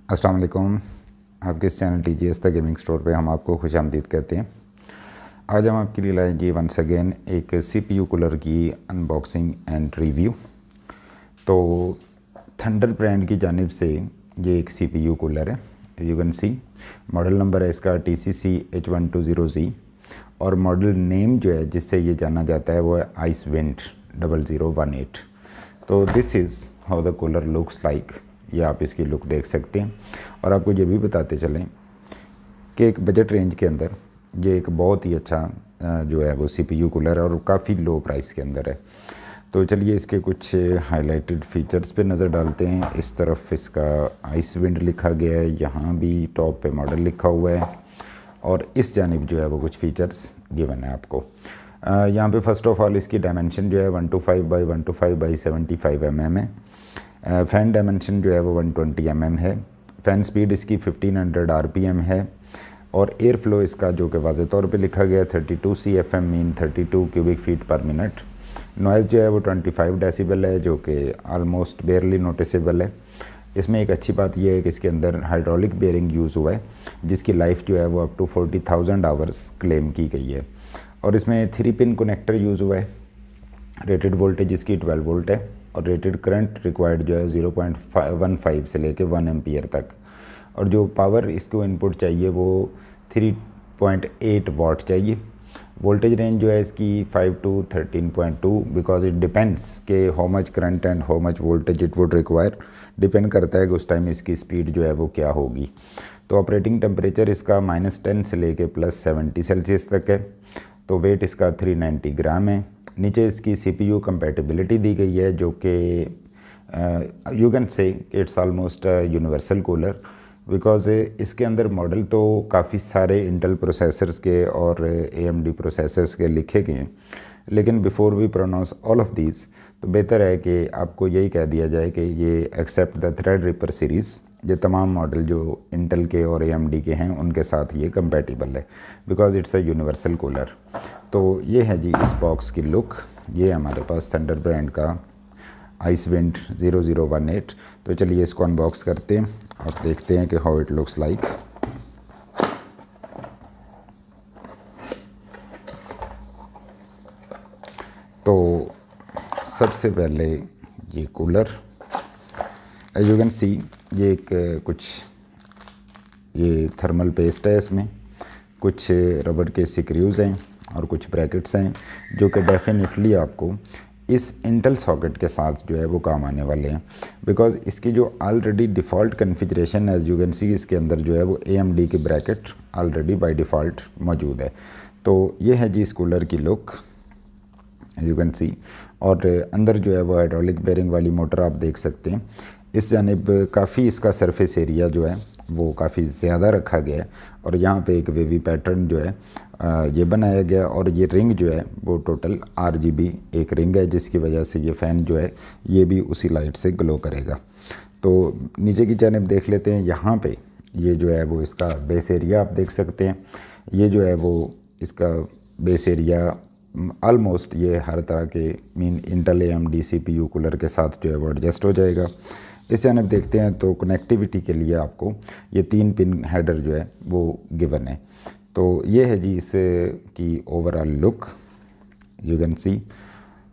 अस्सलाम वालेकुम। आपके इस channel TGS the gaming store पे हम आपको खुशामदीद कहते हैं। आज हम आपके लिए लाएंगे वंस अगेन एक CPU कूलर की अनबॉक्सिंग एंड रिव्यू। तो थंडर ब्रांड की जानिब से ये एक CPU कूलर है। You can C model number है इसका TCC H120Z और मॉडल नेम जो है जिससे ये जाना जाता है वो है आइसविंड 0018। तो this is how the cooler looks like. ये आप इसकी लुक देख सकते हैं और आपको ये भी बताते चलें कि एक बजट रेंज के अंदर ये एक बहुत ही अच्छा जो है वो CPU कूलर है और काफ़ी लो प्राइस के अंदर है। तो चलिए इसके कुछ हाइलाइटेड फीचर्स पे नज़र डालते हैं। इस तरफ इसका आइसविंड लिखा गया है, यहाँ भी टॉप पे मॉडल लिखा हुआ है और इस जानिब जो है वो कुछ फीचर्स गिवन है आपको। यहाँ पे फर्स्ट ऑफ ऑल इसकी डायमेंशन जो है 125x125x75 mm है। फ़ैन डायमेंशन जो है वो 120 mm है। फ़ैन स्पीड इसकी 1500 RPM है और एयर फ्लो इसका जो कि वाज़े तौर पे लिखा गया 32 CFM मीन 32 क्यूबिक फीट पर मिनट। नॉइज़ जो है वो 25 डेसिबल है जो कि आलमोस्ट बेयरली नोटिसेबल है। इसमें एक अच्छी बात यह है कि इसके अंदर हाइड्रोलिक बेयरिंग यूज़ हुआ है जिसकी लाइफ जो है वो अप टू 40,000 आवर्स क्लेम की गई है और इसमें 3 पिन कनेक्टर यूज़ हुआ है। रेटेड वोल्टेज इसकी 12 वोल्ट है और रेटेड करंट रिक्वायर्ड जो है 0.15 से लेके 1 एम्पियर तक और जो पावर इसको इनपुट चाहिए वो 3.8 वाट चाहिए। वोल्टेज रेंज जो है इसकी 5 to 13.2 बिकॉज इट डिपेंड्स के how much current and how much voltage it would require. Depend करता है कि उस टाइम इसकी स्पीड जो है वो क्या होगी। तो ऑपरेटिंग टेम्परेचर इसका -10 से लेके +70 सेल्सियस तक है। तो वेट इसका 390 ग्राम है। नीचे इसकी CPU कंपैटिबिलिटी दी गई है जो कि you can say it's almost universal cooler because इसके अंदर मॉडल तो काफ़ी सारे इंटेल प्रोसेसर्स के और AMD प्रोसेसर्स के लिखे गए हैं, लेकिन before we pronounce all of these तो बेहतर है कि आपको यही कह दिया जाए कि ये एक्सेप्ट द थ्रेडरिपर सीरीज़ ये तमाम मॉडल जो इंटेल के और AMD के हैं उनके साथ ये कंपैटिबल है because it's a universal cooler. तो ये है जी इस बॉक्स की लुक। ये हमारे पास थंडर ब्रांड का आइसविंड 0018। तो चलिए इसको अनबॉक्स करते हैं और देखते हैं कि हाउ इट लुक्स लाइक। तो सबसे पहले ये cooler as you can see ये एक कुछ ये थर्मल पेस्ट है, इसमें कुछ रबड़ के स्क्रूज़ हैं और कुछ ब्रैकेट्स हैं जो कि डेफिनेटली आपको इस इंटेल सॉकेट के साथ जो है वो काम आने वाले हैं बिकॉज़ इसकी जो already default configuration as you can see इसके अंदर जो है वो AMD की ब्रैकेट ऑलरेडी बाय डिफ़ॉल्ट मौजूद है। तो ये है जी इस कूलर की लुक यू कैन सी और अंदर जो है वो हाइड्रोलिक बेयरिंग वाली मोटर आप देख सकते हैं। इस जानिब काफ़ी इसका सरफेस एरिया जो है वो काफ़ी ज़्यादा रखा गया है और यहाँ पे एक वेवी पैटर्न जो है ये बनाया गया और ये रिंग जो है वो टोटल RGB एक रिंग है जिसकी वजह से ये फ़ैन जो है ये भी उसी लाइट से ग्लो करेगा। तो नीचे की जानिब देख लेते हैं। यहाँ पे ये जो है वो इसका बेस एरिया आप देख सकते हैं। ये जो है वो इसका बेस एरिया ऑलमोस्ट ये हर तरह के mean Intel AMD CPU cooler के साथ जो है वो एडजस्ट हो जाएगा। इस जानिब देखते हैं तो कनेक्टिविटी के लिए आपको ये 3 पिन हेडर जो है वो गिवन है। तो ये है जी इस की ओवरऑल लुक यू कैन सी।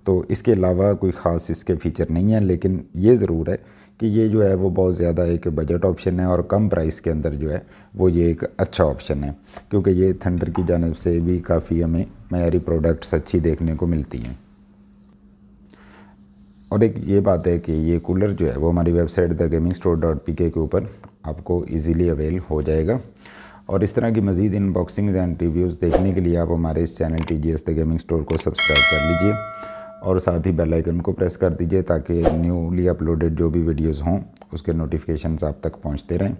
तो इसके अलावा कोई ख़ास इसके फ़ीचर नहीं है, लेकिन ये ज़रूर है कि ये जो है वो बहुत ज़्यादा एक बजट ऑप्शन है और कम प्राइस के अंदर जो है वो ये एक अच्छा ऑप्शन है क्योंकि ये थंडर की जानिब से भी काफ़ी हमें मयारी प्रोडक्ट्स अच्छी देखने को मिलती हैं। और एक ये बात है कि ये कूलर जो है वो हमारी वेबसाइट thegamingstore.pk के ऊपर आपको इजीली अवेल हो जाएगा और इस तरह की मज़ीद अनबॉक्सिंग एंड रिव्यूज़ देखने के लिए आप हमारे इस channel TGS the gaming store को सब्सक्राइब कर लीजिए और साथ ही बेल आइकन को प्रेस कर दीजिए ताकि न्यूली अपलोडेड जो भी वीडियोज़ हों उसके नोटिफिकेशंस आप तक पहुँचते रहें।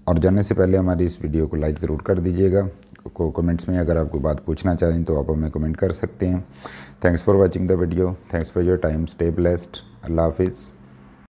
और जाने से पहले हमारी इस वीडियो को लाइक ज़रूर कर दीजिएगा। कमेंट्स में अगर आप कोई बात पूछना चाहें तो आप हमें कमेंट कर सकते हैं। Thanks for watching the video. Thanks for your time. Stay blessed. अल्लाह हाफिज़।